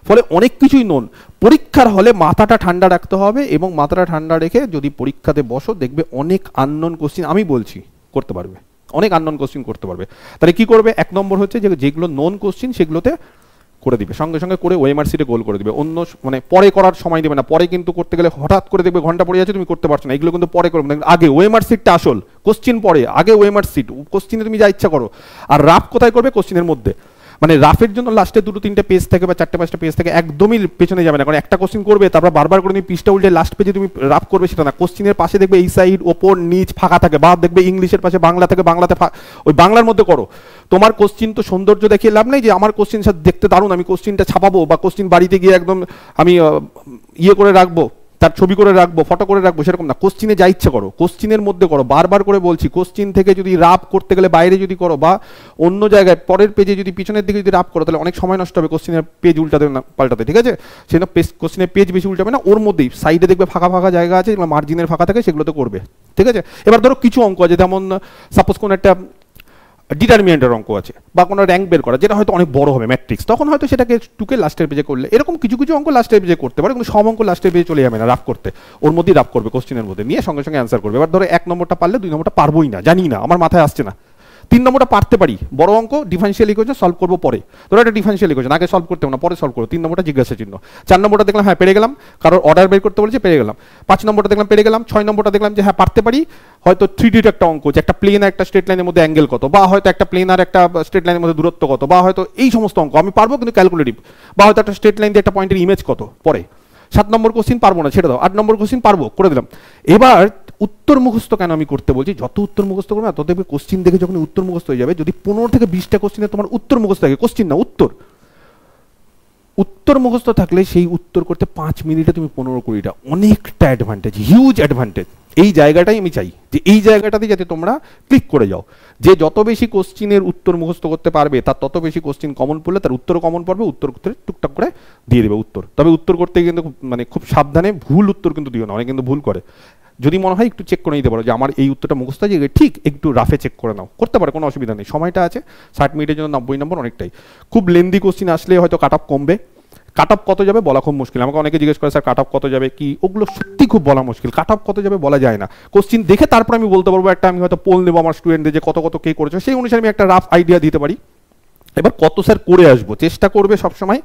ফলে অনেক কিছুই নোন। পরীক্ষার হলে মাথাটা ঠান্ডা রাখতে হবে, এবং মাথাটা ঠান্ডা রেখে যদি পরীক্ষাতে বসো দেখবে অনেক আননোন কোশ্চিন আমি বলছি করতে পারবে, অনেক আননোন কোশ্চিন করতে পারবে। তাহলে কি করবে? 1 নম্বর হচ্ছে যে যেগুলো নোন কোশ্চিন সেগুলোতে করে দিবে, সঙ্গে সঙ্গে করে ওএমআর সিটে গোল করে দিবে। অন্য মানে পরে করার সময় দেবে না, পরে কিন্তু করতে গেলে হঠাৎ করে দেখবে ঘন্টা পড়ে যাচ্ছে তুমি করতে পারছো না, এগুলো কিন্তু পরে করবে না। আগে ওএমআর সিটটা আসল, কোশ্চিন পরে, আগে ওএমআর সিট, কোশ্চিনে তুমি যা ইচ্ছা করো। আর রাফ কোথায় করবে? কোশ্চিনের মধ্যে। মানে রাফের জন্য লাস্টে 2-3টে পেজ থাকে বা 4-5টা পেজ থাকে, একদমই পেছনে যাবে না, কারণ একটা কোশ্চিন করবে তারপর বারবার করে তুমি পিসটা উল্টে লাস্ট পেজে তুমি রাফ করবে সেটা না। কোশ্চিনের পাশে দেখবে এই সাইড ওপর নিচ ফাঁকা থাকে, বা দেখবে ইংলিশের পাশে বাংলা থাকে, বাংলাতে ওই বাংলার মধ্যে করো। তোমার কোশ্চিন তো সৌন্দর্য দেখিয়ে লাভ নেই যে আমার কোশ্চিন দেখতে দারুণ, আমি কোশ্চিনটা ছাপাবো বা কোশ্চিন বাড়িতে গিয়ে একদম আমি ইয়ে করে রাখবো, তার ছবি করে রাখবো, ফটো করে রাখবো, সেরকম না। কোশ্চিনে যা ইচ্ছে করো, কোশ্চিনের মধ্যে করো। বারবার করে বলছি, কোশ্চিন থেকে যদি রাপ করতে গেলে বাইরে যদি করো বা অন্য জায়গায় পরের পেজে যদি পিছনের দিকে যদি রাপ করো, তাহলে অনেক সময় নষ্ট হবে কোশ্চিনের পেজ উল্টাতে না পাল্টাতে, ঠিক আছে? সেটা কোশ্চিনের পেজ বেশি উল্টাবে না, ওর মধ্যেই সাইডে দেখবে ফাঁকা ফাঁকা জায়গা আছে, যেগুলো মার্জিনের ফাঁকা থাকে, সেগুলোতে করবে, ঠিক আছে? এবার ধরো কিছু অঙ্ক আছে, যেমন সাপোজ কোনো একটা ডিটারমিনেন্টের অঙ্ক আছে বা কোনো র্যাঙ্ক বের করা, যেটা হয়তো অনেক বড় হবে ম্যাট্রিক্স, তখন হয়তো সেটাকে টুকে লাস্টের পেজে করলে, এরকম কিছু কিছু অঙ্ক লাস্টের পেজে করতে পারে, কিন্তু সব অঙ্ক লাস্টের পেজে চলে যাবে না রাফ করতে, ওর মধ্যেই রাফ করবে, কোশ্চিনের মধ্যে নিয়ে সঙ্গে সঙ্গে অ্যান্সার করবে। এবার ধরো 1 নম্বরটা পারলে 2 নম্বরটা পারবোই না, জানি না, আমার মাথায় আসছে না। 3 নম্বরটা পারতে পারি, বড় অঙ্ক ডিফারেন্সিয়াল ইকুয়েশন সলভ করবো পরে, ধরো একটা ডিফারেন্সিয়াল ইকুয়েশন আগে সলভ করতে হবে না, পরে সলভ করো। 3 নম্বরটা জিজ্ঞাসা চিহ্ন। 4 নম্বরটা দেখলাম হ্যাঁ পেরে গেলাম, কারোর অর্ডার বের করতে বলেছে, পেরে গেলাম। 5 নম্বরটা দেখলাম পেরে গেলাম। 6 নম্বরটা দেখলাম যে হ্যাঁ পারতে পারি, হয়তো 3Dর একটা অঙ্ক, যে একটা প্লেন আর একটা স্ট্রেট লাইনের মধ্যে অ্যাঙ্গেল কত, বা হয়তো একটা প্লেন আর একটা স্ট্রেট লাইনের মধ্যে দূরত্ব কত, বা হয়তো এই সমস্ত অঙ্ক আমি পারবো কিন্তু ক্যালকুলেটিভ, বা হয়তো একটা স্ট্রেট লাইন দিয়ে একটা পয়েন্টের ইমেজ কত, পরে। 7 নম্বর কোশ্চিন পারবো না, ছেড়ে দাও। 8 নম্বর কোশ্চিন পারবো, করে দিলাম। এবার উত্তর মুখস্থ কেন আমি করতে বলছি, যত উত্তর মুখস্থ করবে না তত কোশ্চিন দেখে যখন উত্তর মুখস্থ হয়ে যাবে, যদি 15 থেকে 20টা কোশ্চিনে তোমার উত্তর মুখস্থ থাকে, কোশ্চিন না উত্তর, উত্তর মুখস্থ থাকলে সেই উত্তর করতে 5 মিনিটে তুমি 15-20টা, অনেকটা অ্যাডভান্টেজ, হিউজ অ্যাডভান্টেজ। এই জায়গাটাই আমি চাই যে এই জায়গাটাতে যাতে তোমরা ক্লিক করে যাও, যে যত বেশি কোশ্চিনের উত্তর মুখস্থ করতে পারবে তার তত বেশি কোশ্চিন কমন পড়লে তার উত্তরও কমন পড়বে, উত্তর করতে টুকটাক করে দিয়ে দেবে উত্তর। তবে উত্তর করতে কিন্তু মানে খুব সাবধানে, ভুল উত্তর কিন্তু দিও না, অনেকে কিন্তু ভুল করে। যদি মনে হয় একটু চেক করে নিতে পারো যে আমার এই উত্তরটা মুখস্থ আছে, ঠিক একটু রাফে চেক করে নাও, করতে পারে, কোনো অসুবিধা নেই, সময়টা আছে। 60 মিনিটের জন্য 90 নম্বর অনেকটাই। খুব লেন্দি কোশ্চিন আসলে হয়তো কাট অফ কমবে, কাট অফ কত যাবে বলা খুব মুশকিল। আমাকে অনেকে জিজ্ঞেস করে স্যার কাট অফ কত যাবে কি, ওগুলো সত্যি খুব বলা মুশকিল, কাট অফ কত যাবে বলা যায় না। কোশ্চিন দেখে তারপর আমি বলতে পারবো, একটা আমি হয়তো পোল নেবো আমার স্টুডেন্টদের যে কত কত কে করেছে, সেই অনুসারে আমি একটা রাফ আইডিয়া দিতে পারি। এবার কত স্যার করে আসবো, চেষ্টা করবে সবসময়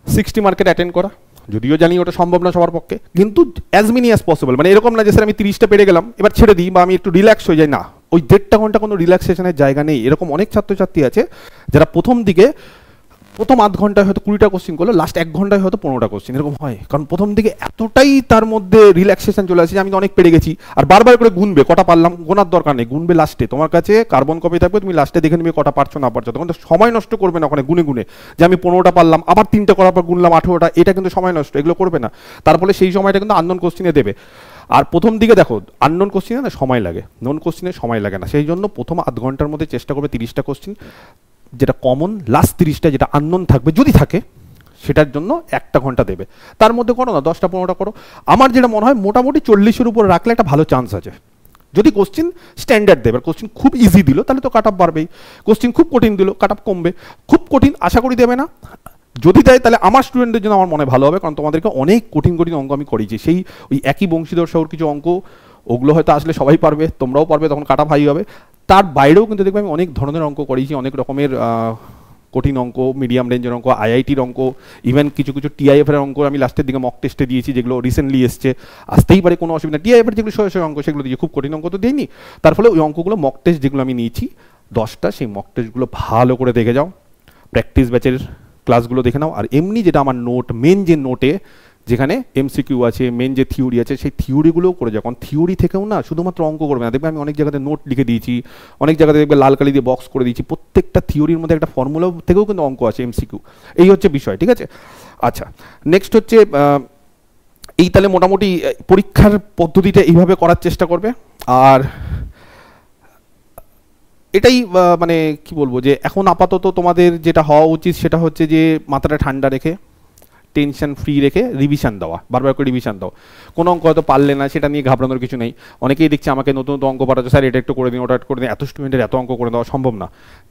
60 মার্কেট অ্যাটেন্ড করা, যদিও জানি ওটা সম্ভব না সবার পক্ষে, কিন্তু অ্যাজ মেনি অ্যাজ পসিবল। মানে এরকম না যে স্যার আমি 30টা পেরে গেলাম এবার ছেড়ে দিই, বা আমি একটু রিল্যাক্স হয়ে যাই, না, ওই 1.5 ঘন্টা কোনো রিল্যাক্সেশনের জায়গা নেই। এরকম অনেক ছাত্রছাত্রী আছে যারা প্রথম দিকে প্রথম আধ ঘন্টায় হয়তো 20টা কোশ্চিন করলো, লাস্ট 1 ঘন্টায় হয়তো 15টা কোশ্চিন, এরকম হয়। কারণ প্রথম দিকে এতটাই তার মধ্যে রিল্যাক্সেশন চলে আসে যে আমি তো অনেক পেরে গেছি, আর বারবার করে গুনবে, কটা পারলাম গোনার দরকার নেই, গুনবে লাস্টে, তোমার কাছে কার্বন কপি থাকবে, তুমি লাস্টে দেখে নিবে কটা পারছো না পারছো, তখন তো সময় নষ্ট করবে না ওখানে গুনে গুনে, যে আমি 15টা পারলাম আবার 3টে করার পর গুনলাম 18টা, এটা কিন্তু সময় নষ্ট, এগুলো করবে না। তার ফলে সেই সময়টা কিন্তু আননোন কোশ্চিনে দেবে। আর প্রথম দিকে দেখো আননোন কোশ্চিনে না সময় লাগে, নোন কোশ্চিনে সময় লাগে না, সেই জন্য প্রথম আধ ঘন্টার মধ্যে চেষ্টা করবে 30টা কোশ্চিন, যেটা কমন, লাস্ট 30টা যেটা আননোন থাকবে যদি থাকে সেটার জন্য 1টা ঘন্টা দেবে। তার মধ্যে করো না 10টা 15টা করো। আমার যেটা মনে হয় মোটামুটি 40-এর উপর রাখলে একটা ভালো চান্স আছে, যদি কোশ্চিন স্ট্যান্ডার্ড দেবে। কোশ্চিন খুব ইজি দিল তাহলে তো কাট অফ বাড়বেই, কোশ্চিন খুব কঠিন দিল কাট অফ কমবে, খুব কঠিন আশা করি দেবে না, যদি দেয় তাহলে আমার স্টুডেন্টদের জন্য আমার মনে ভালো হবে, কারণ তোমাদেরকে অনেক কঠিন কঠিন অঙ্ক আমি করিয়েছি, সেই ওই একই বংশীধর সহ কিছু অঙ্ক, ওগুলো হয়তো আসলে সবাই পারবে, তোমরাও পারবে, তখন কাট অফ হাই হবে। তার বাইরেও কিন্তু দেখবে আমি অনেক ধরনের অঙ্ক করিয়েছি, অনেক রকমের কঠিন অঙ্ক, মিডিয়াম রেঞ্জের অঙ্ক, আইআইটির অঙ্ক, ইভেন কিছু কিছু টিআইএফের অঙ্ক আমি লাস্টের দিকে মক টেস্টে দিয়েছি, যেগুলো রিসেন্টলি এসছে, আসতেই পারে কোনো অসুবিধা। টিআইএফের যেগুলো শয়ে অঙ্ক সেগুলো দিয়েছি, খুব কঠিন অঙ্ক তো দিইনি। তার ফলে ওই অঙ্কগুলো মক টেস্ট যেগুলো আমি নিয়েছি 10টা, সেই মক টেস্টগুলো ভালো করে দেখে যাও, প্র্যাকটিস ব্যাচের ক্লাসগুলো দেখে নাও। আর এমনি যেটা আমার নোট, মেন যে নোটে যেখানে এমসিকিউ আছে, মেন যে থিওরি আছে, সেই থিওরিগুলোও করে যাও, কারণ থিওরি থেকেও না শুধুমাত্র অঙ্ক করবে না, দেখবে আমি অনেক জায়গাতে নোট লিখে দিয়েছি, অনেক জায়গাতে দেখবে লাল কালি দিয়ে বক্স করে দিয়েছি, প্রত্যেকটা থিওরির মধ্যে একটা ফর্মুলা থেকেও কিন্তু অঙ্ক আছে, এমসিকিউ। এই হচ্ছে বিষয়, ঠিক আছে? আচ্ছা, নেক্সট হচ্ছে এই তাহলে মোটামুটি পরীক্ষার পদ্ধতিটা এইভাবে করার চেষ্টা করবে। আর এটাই মানে কি বলবো, যে এখন আপাতত তোমাদের যেটা হওয়া উচিত সেটা হচ্ছে যে মাথাটা ঠান্ডা রেখে, টেনশন ফ্রি রেখে রিভিশন দেওয়া, বারবার করে রিভিশন দাও। কোনো অঙ্ক হয়তো পারলে না, সেটা নিয়ে ঘাবড়ানোর কিছু নেই। অনেকেই দেখছে আমাকে নতুন নতুন অঙ্ক পাঠাচ্ছে, স্যার এটা একটু করে দিন, ওটা একটু করে দিন, এত স্টুডেন্টের এত অঙ্ক করে দেওয়া সম্ভব না।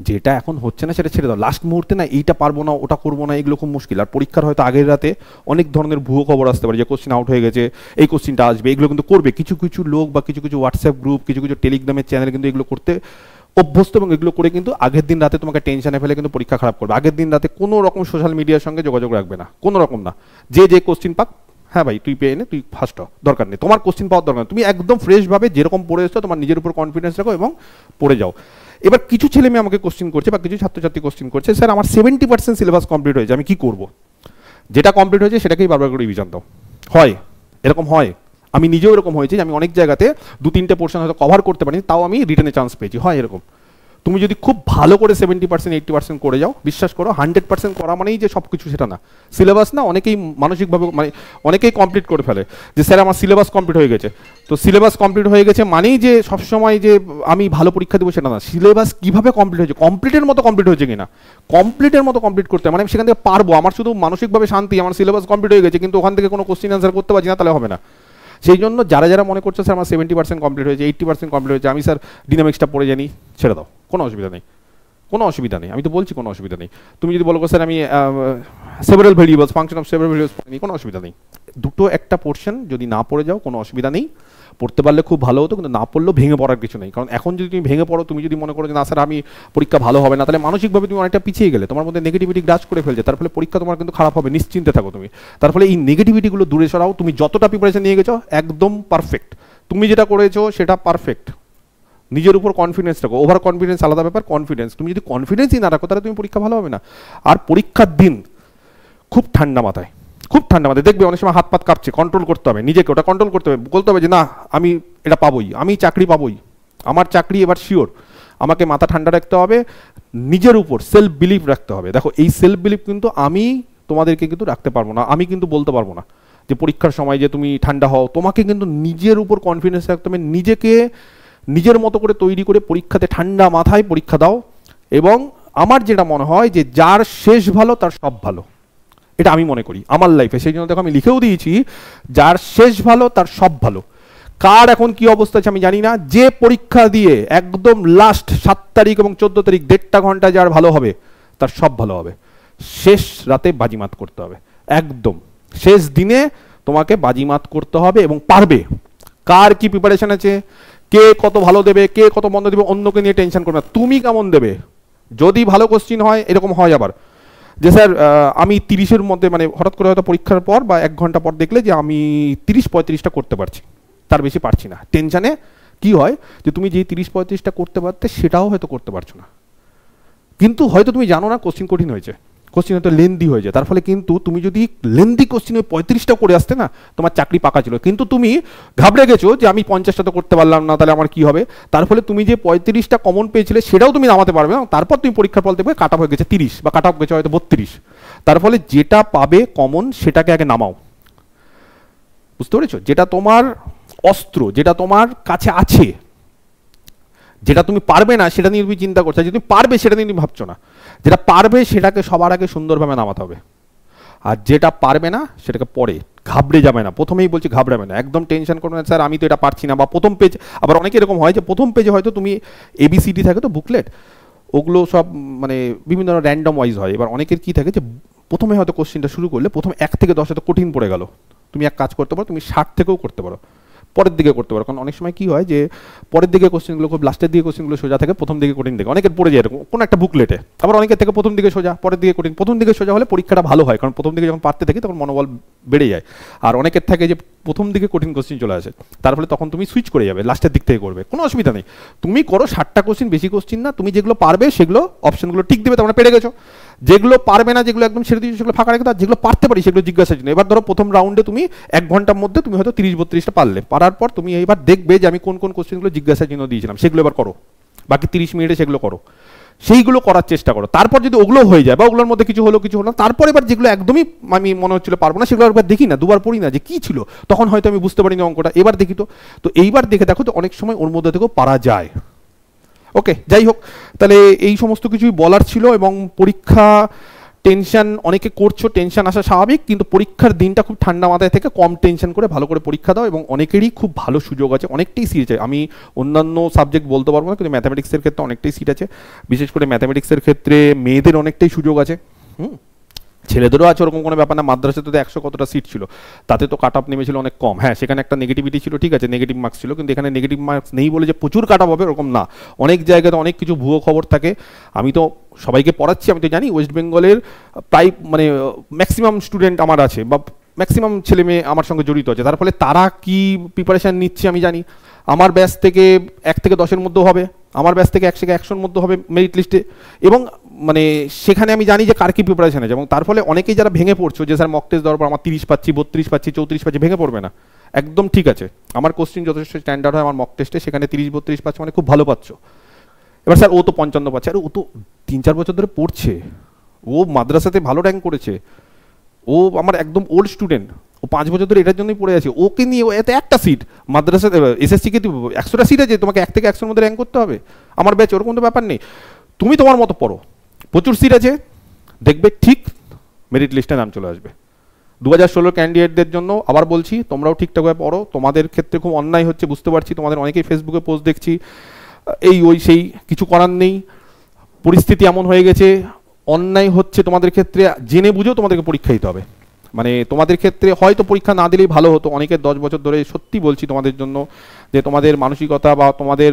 যেটা এখন হচ্ছে না সেটা ছেড়ে দাও, লাস্ট মুহূর্তে না এইটা পারবো না ওটা করবো না, এগুলো খুব মুশকিল। আর পরীক্ষার হয়তো আগের রাতে অনেক ধরনের ভুয়ো খবর আসতে পারে, যে কোশ্চিন আউট হয়ে গেছে, এই কোশ্চিনটা আসবে, এগুলো কিন্তু করবে কিছু কিছু লোক, বা কিছু কিছু হোয়াটসঅ্যাপ গ্রুপ, কিছু কিছু টেলিগ্রামের চ্যানেল কিন্তু এগুলো করতে অভ্যস্ত, এবং এগুলো করে কিন্তু আগের দিন রাতে তোমাকে টেনশনে ফেলে কিন্তু পরীক্ষা খারাপ করবে। আগের দিন রাতে কোনো রকম সোশ্যাল মিডিয়ার সঙ্গে যোগাযোগ রাখবে না, কোনো রকম না। যে কোশ্চিন পাক, হ্যাঁ ভাই তুই পেয়ে নে, তুই ফার্স্ট হ, দরকার নেই, তোমার কোশ্চিন পাওয়ার দরকার নেই, তুমি একদম ফ্রেশভাবে যেরকম পড়ে এসছো তোমার নিজের উপর কনফিডেন্স রাখো এবং পড়ে যাও। এবার কিছু ছেলে মেয়ে আমাকে কোশ্চেন করছে বা কিছু ছাত্রছাত্রী কোশ্চেন করছে, স্যার আমার 70% সিলেবাস কমপ্লিট হয়েছে, আমি কি করব? যেটা কমপ্লিট হয়েছে সেটাকেই বারবার করে রিভিশন দাও। হয়, এরকম হয়, আমি নিজেও এরকম হয়েছে যে আমি অনেক জায়গাতে 2-3টে পোর্শন হয়তো কভার করতে পারিনি, তাও আমি রিটেনে চান্স পেয়েছি, হয় এরকম। তুমি যদি খুব ভালো করে 70% 80% করে যাও, বিশ্বাস করো 100% করা মানেই যে সব কিছু সেটা না। সিলেবাস না অনেকেই মানসিকভাবে মানে অনেকেই কমপ্লিট করে ফেলে যে স্যার আমার সিলেবাস কমপ্লিট হয়ে গেছে, তো সিলেবাস কমপ্লিট হয়ে গেছে মানেই যে সবসময় যে আমি ভালো পরীক্ষা দেবো সেটা না। সিলেবাস কীভাবে কমপ্লিট হয়েছে, কমপ্লিটের মতো কমপ্লিট হয়েছে কিনা, কমপ্লিটের মতো কমপ্লিট করতে মানে আমি সেখান থেকে পারবো, আমার শুধু মানসিকভাবে শান্তি আমার সিলেবাস কমপ্লিট হয়ে গেছে কিন্তু ওখান থেকে কোনো কোশ্চেন অ্যান্সার করতে পারছি না, তাহলে হবে না। সেই জন্য যারা যারা মনে করছে স্যার আমার 70% কমপ্লিট হয়েছে, 80% কমপ্লিট হয়েছে, আমি স্যার ডিনামিক্সটা পড়ে জানি, ছেড়ে দাও, কোনো অসুবিধা নেই, কোনো অসুবিধা নেই, আমি তো বলছি কোনো অসুবিধা নেই। তুমি যদি বলো স্যার আমি several variables, function of several variables পড়িনি, কোনো অসুবিধা নেই। দুটো একটা পোর্শন যদি না পড়ে যাও কোনো অসুবিধা নেই, পড়তে পারলে খুব ভালো হতো, কিন্তু না পড়লেও ভেঙে পড়ার কিছু নেই। কারণ এখন যদি তুমি ভেঙে পড়ো, তুমি যদি মনে করো যে না স্যার আমি পরীক্ষা ভালো হবে না, তাহলে মানসিকভাবে তুমি অনেকটা পিছিয়ে গেলে, তোমার মধ্যে নেগেটিভিটি গ্রাস করে ফেলছে, তার ফলে পরীক্ষা তোমার কিন্তু খারাপ হবে, নিশ্চিন্তে থাকো তুমি। তার ফলে এই নেগেটিভিটিগুলো দূরে সরাও, তুমি যতটা প্রিপারেশন নিয়ে গেছো একদম পারফেক্ট, তুমি যেটা করেছো সেটা পারফেক্ট। নিজের উপর কনফিডেন্স রাখো, ওভার কনফিডেন্স আলাদা ব্যাপার, কনফিডেন্স, তুমি যদি কনফিডেন্সই না রাখো তাহলে তুমি পরীক্ষা ভালো হবে না। আর পরীক্ষার দিন খুব ঠান্ডা মাথায়, খুব ঠান্ডা মাথায়, দেখবে অনেক সময় হাত পাত কাঁপছে, কন্ট্রোল করতে হবে নিজেকে, ওটা কন্ট্রোল করতে হবে, বলতে হবে যে না আমি এটা পাবোই, আমি চাকরি পাবোই, আমার চাকরি এবার শিওর। আমাকে মাথা ঠান্ডা রাখতে হবে, নিজের উপর সেলফ বিলিফ রাখতে হবে। দেখো এই সেলফ বিলিফ কিন্তু আমি তোমাদেরকে কিন্তু রাখতে পারবো না, আমি কিন্তু বলতে পারবো না যে পরীক্ষার সময় যে তুমি ঠান্ডা হও, তোমাকে কিন্তু নিজের উপর কনফিডেন্স রাখতে হবে, নিজেকে নিজের মতো করে তৈরি করে পরীক্ষাতে ঠান্ডা মাথায় পরীক্ষা দাও। এবং আমার যেটা মনে হয় যে যার শেষ ভালো তার সব ভালো, এটা আমি মনে করি আমার লাইফে। সেই জন্য দেখো আমি লিখেও দিয়েছি যার শেষ ভালো তার সব ভালো। কার এখন কি অবস্থা আছে আমি জানি না, যে পরীক্ষা দিয়ে একদম লাস্ট 7 তারিখ এবং 14 তারিখ 1.5 ঘন্টা যার ভালো হবে তার সব ভালো হবে। শেষ রাতে বাজিমাত করতে হবে, একদম শেষ দিনে তোমাকে বাজিমাত করতে হবে এবং পারবে। কার কি প্রিপারেশন আছে, কে কত ভালো দেবে, কে কত মন্দ দেবে, অন্যকে নিয়ে টেনশন করবে না, তুমি কেমন দেবে। যদি ভালো কোশ্চিন হয়, এরকম হয় আবার যে স্যার আমি 30-এর মধ্যে মানে হঠাৎ করে হয়তো পরীক্ষার পর বা 1 ঘন্টা পর দেখলে যে আমি 30-35টা করতে পারছি, তার বেশি পারছি না। টেনশানে কি হয় যে তুমি যেই 30-35টা করতে পারতে সেটাও হয়তো করতে পারছো না, কিন্তু হয়তো তুমি জানো না কোশ্চিন কঠিন হয়েছে, কোশ্চিন হয়তো লেন্দি হয়ে যায়। তার ফলে কিন্তু তুমি যদি লেন্দি কোশ্চিন ওই 35টা করে আসতে না, তোমার চাকরি পাকা ছিল, কিন্তু তুমি ঘাবড়ে গেছো যে আমি 50টা তো করতে পারলাম না, তাহলে আমার কি হবে। তার ফলে তুমি যে 35টা কমন পেয়েছিলে সেটাও তুমি নামাতে পারবে না, তারপর তুমি পরীক্ষার ফল দেখবে কাট অফ হয়ে গেছে 30 বা কাট অফ গেছে হয়তো 32। তার ফলে যেটা পাবে কমন সেটাকে আগে নামাও, বুঝতে পেরেছো? যেটা তোমার অস্ত্র, যেটা তোমার কাছে আছে, যেটা তুমি পারবে না সেটা নিয়ে তুমি চিন্তা করছো, যে তুমি পারবে সেটা নিয়ে তুমি ভাবছো না। যেটা পারবে সেটাকে সবার আগে সুন্দরভাবে নামাতে হবে, আর যেটা পারবে না সেটাকে পরে ঘাবড়ে যাবে না। প্রথমেই বলছি ঘাবড়াবে না, একদম টেনশন করবে না স্যার আমি তো এটা পারছি না। বা প্রথম পেজ, আবার অনেকে এরকম হয় যে প্রথম পেজে হয়তো তুমি ABCD থাকে তো বুকলেট, ওগুলো সব মানে বিভিন্ন ধরনের র্যান্ডম ওয়াইজ হয়। এবার অনেকের কী থাকে যে প্রথমে হয়তো কোশ্চেনটা শুরু করলে প্রথম 1 থেকে 10 হয়তো কঠিন পড়ে গেল, তুমি এক কাজ করতে পারো, তুমি 60 থেকেও করতে পারো, পরের দিকে করতে পারো। কারণ অনেক সময় কি হয় যে পরের দিকে কোশ্চেনগুলো খুব লাস্টের দিকে কোশ্চেনগুলো সোজা থাকে, প্রথম দিকে কঠিন থাকে, অনেকের পড়ে যায় এরকম কোনো একটা বুকলেটে। আবার অনেকের থেকে প্রথম দিকে সোজা, পরের দিকে কঠিন। প্রথম দিকে সোজা হলে পরীক্ষাটা ভালো হয়, কারণ প্রথম দিকে যখন পারতে থাকি তখন মনোবল বেড়ে যায়। আর অনেকের থাকে যে প্রথম দিকে কঠিন কোশ্চেন চলে আসে, তার ফলে তখন তুমি সুইচ করে যাবে, লাস্টের দিক থেকে করবে, কোনো অসুবিধা নেই। তুমি করো 60টা কোশ্চেন, বেশি কোশ্চেন না, তুমি যেগুলো পারবে সেগুলো অপশনগুলো টিক দেবে, তোমরা পেরে গেছো। যেগুলো পারবে না, যেগুলো একদম ছেড়ে দিয়েছো সেগুলো ফাঁকা রেখে দাও, যেগুলো পারতে পারি সেগুলো জিজ্ঞাসার জন্য। এবার ধরো প্রথম রাউন্ডে তুমি 1 ঘন্টার মধ্যে তুমি হয়তো 30-32টা পারলে, পারার পর তুমি এবার দেখবে যে আমি কোন কোন কোশ্চেনগুলো জিজ্ঞাসার জন্য দিয়েছিলাম সেগুলো এবার করো, বাকি 30 মিনিটে সেগুলো করো, সেইগুলো করার চেষ্টা করো। তারপর যদি ওগুলো হয়ে যায় বা ওগুলোর মধ্যে কিছু হলো কিছু হলো না, তারপর এবার যেগুলো একদমই আমি মনে হচ্ছিল পারবো না সেগুলো একবার দেখি না, দুবার পড়ি না যে কী ছিল, তখন হয়তো আমি বুঝতে পারিনি অঙ্কটা, এবার দেখি। তো এইবার দেখে দেখো তো অনেক সময় ওর মধ্যে থেকেও পারা যায়। ওকে, যাই হোক, তাহলে এই সমস্ত কিছুই বলার ছিল। এবং পরীক্ষা টেনশন অনেকে করছো, টেনশন আসা স্বাভাবিক, কিন্তু পরীক্ষার দিনটা খুব ঠান্ডা মাথায় থেকে কম টেনশন করে ভালো করে পরীক্ষা দাও। এবং অনেকেরই খুব ভালো সুযোগ আছে, অনেকটাই সিট আছে। আমি অন্যান্য সাবজেক্ট বলতে পারবো না, কিন্তু ম্যাথামেটিক্সের ক্ষেত্রে অনেকটাই সিট আছে, বিশেষ করে ম্যাথামেটিক্সের ক্ষেত্রে মেয়েদের অনেকটাই সুযোগ আছে। ছেলেদেরও আছে, ওরকম কোনো ব্যাপার না। মাদ্রাসাতে তো 100 কতটা সিট ছিল, তাতে তো কাট অফ নেমেছিল অনেক কম। হ্যাঁ, সেখানে একটা নেগেটিভিটি ছিল, ঠিক আছে, নেগেটিভ মার্কস ছিল, কিন্তু এখানে নেগেটিভ মার্কস নেই বলে যে প্রচুর কাট অফ হবে ওরকম না। অনেক জায়গাতে অনেক কিছু ভুয়ো খবর থাকে। আমি তো সবাইকে পড়াচ্ছি, আমি তো জানি ওয়েস্ট বেঙ্গলের প্রায় মানে ম্যাক্সিমাম স্টুডেন্ট আমার আছে, বা ম্যাক্সিমাম ছেলে মেয়ে আমার সঙ্গে জড়িত আছে। তার ফলে তারা কি প্রিপারেশান নিচ্ছে আমি জানি। আমার ব্যাচ থেকে 1 থেকে 10-এর মধ্যেও হবে, আমার ব্যাচ থেকে 100-100 মধ্যে হবে মেরিট লিস্টে, এবং মানে সেখানে আমি জানি যে কার কি প্রিপারেশন আছে, এবং তার ফলে অনেকেই যারা ভেঙে পড়ছো যে স্যার মক টেস্ট দেওয়ার পর আমার 30 পাচ্ছি, 32 পাচ্ছি, 34 পাচ্ছি, ভেঙে পড়বে না, একদম ঠিক আছে। আমার কোশ্চেন যথেষ্ট স্ট্যান্ডার্ড হয় আমার মক টেস্টে, সেখানে 30-32 পাচ্ছ মানে খুব ভালো পাচ্ছ। এবার স্যার ও তো 55 পাচ্ছে, আরে ও তো 3-4 বছর ধরে পড়ছে, ও মাদ্রাসাতে ভালো র্যাঙ্ক করেছে, ও আমার একদম ওল্ড স্টুডেন্ট, ও 5 বছর ধরে এটার জন্যই পড়ে আছে, ওকে নিয়ে এতে একটা সিট মাদ্রাসা এসএসসিকে 100টা সিট আছে, তোমাকে 1 থেকে 100-র মধ্যে র্যাঙ্ক করতে হবে। আমার ব্যাচ ওরকম তো ব্যাপার নেই, তুমি তোমার মতো পড়ো, প্রচুর সিট আছে, দেখবে ঠিক মেরিট লিস্টে নাম চলে আসবে। 2016 ক্যান্ডিডেটদের জন্য আবার বলছি, তোমরাও ঠিকঠাকভাবে পড়ো। তোমাদের ক্ষেত্রে খুব অন্যায় হচ্ছে বুঝতে পারছি, তোমাদের অনেকেই ফেসবুকে পোস্ট দেখছি, এই ওই সেই, কিছু করার নেই, পরিস্থিতি এমন হয়ে গেছে, অন্যায় হচ্ছে তোমাদের ক্ষেত্রে, জেনে বুঝেও তোমাদেরকে পরীক্ষা দিতে হবে। মানে তোমাদের ক্ষেত্রে হয়তো পরীক্ষা না দিলেই ভালো হতো, অনেকের 10 বছর ধরে সত্যি বলছি তোমাদের জন্য, যে তোমাদের মানসিকতা বা তোমাদের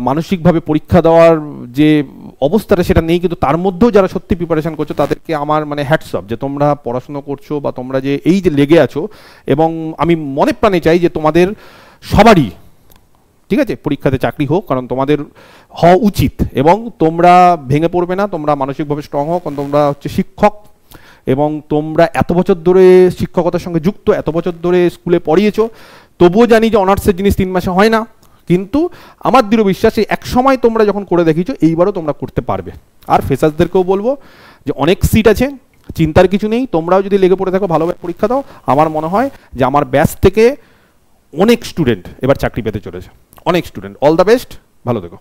মানসিকভাবে পরীক্ষা দেওয়ার যে অবস্থাটা সেটা নেই, কিন্তু তার মধ্যেও যারা সত্যি প্রিপারেশন করছো তাদেরকে আমার মানে হ্যাটস অফ, যে তোমরা পড়াশুনো করছো বা তোমরা যে এই যে লেগে আছো, এবং আমি মনে প্রাণে চাই যে তোমাদের সবারই ঠিক আছে পরীক্ষাতে চাকরি হোক, কারণ তোমাদের হওয়া উচিত, এবং তোমরা ভেঙে পড়বে না, তোমরা মানসিকভাবে স্ট্রং হোক, কারণ তোমরা হচ্ছে শিক্ষক, এবং তোমরা এত বছর ধরে শিক্ষকতার সঙ্গে যুক্ত, এত বছর ধরে স্কুলে পড়িয়েছো, তবুও জানি যে অনার্সের জিনিস 3 মাসে হয় না, কিন্তু আমার দৃঢ় বিশ্বাস এক সময় তোমরা যখন করে দেখিয়েছো, এইবারও তোমরা করতে পারবে। আর ফ্রেশার্সদেরকেও বলবো যে অনেক সিট আছে, চিন্তার কিছু নেই, তোমরাও যদি লেগে পড়ে থাকো ভালোভাবে পরীক্ষা দাও, আমার মনে হয় যে আমার ব্যাচ থেকে অনেক স্টুডেন্ট এবার চাকরি পেতে চলেছে, অনেক স্টুডেন্ট। অল দ্য বেস্ট, ভালো থেকো।